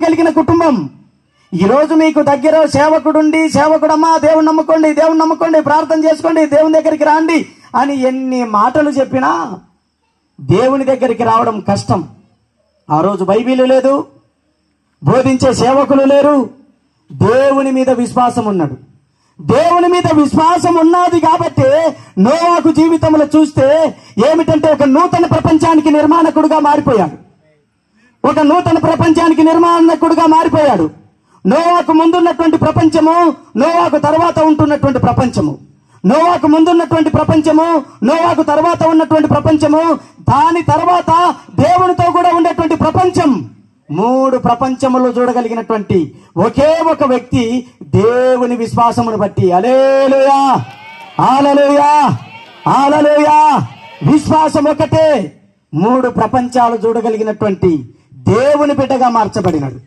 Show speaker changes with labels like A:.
A: కలిగిన కుటుంబం. ఈరోజు మీకు దగ్గర సేవకుడుండి, సేవకుడమ్మా దేవుని నమ్ముకోండి, ప్రార్థన చేసుకోండి, దేవుని దగ్గరికి రాండి అని ఎన్ని మాటలు చెప్పినా దేవుని దగ్గరికి రావడం కష్టం. ఆ రోజు బైబిల్ లేదు, బోధించే సేవకులు లేరు. దేవుని మీద విశ్వాసం ఉన్నాడు. దేవుని మీద విశ్వాసం ఉన్నది కాబట్టి నోవాహు జీవితంలో చూస్తే ఏమిటంటే ఒక నూతన ప్రపంచానికి నిర్మాణకుడుగా మారిపోయాడు. నోవాహుకు ముందున్నటువంటి ప్రపంచము, నోవాహుకు తర్వాత ఉంటున్నటువంటి ప్రపంచము, నోవాహుకు ముందున్నటువంటి ప్రపంచము, నోవాహుకు తర్వాత ఉన్నటువంటి ప్రపంచము, దాని తర్వాత దేవునితో కూడా ఉండేటువంటి ప్రపంచం, 3 ప్రపంచములు చూడగలిగినటువంటి ఒకే ఒక వ్యక్తి దేవుని విశ్వాసమును బట్టి. హల్లెలూయా, హల్లెలూయా, హల్లెలూయా. విశ్వాసం ఒకటే 3 ప్రపంచాలు చూడగలిగినటువంటి దేవుని బిడ్డగా మార్చబడినాడు.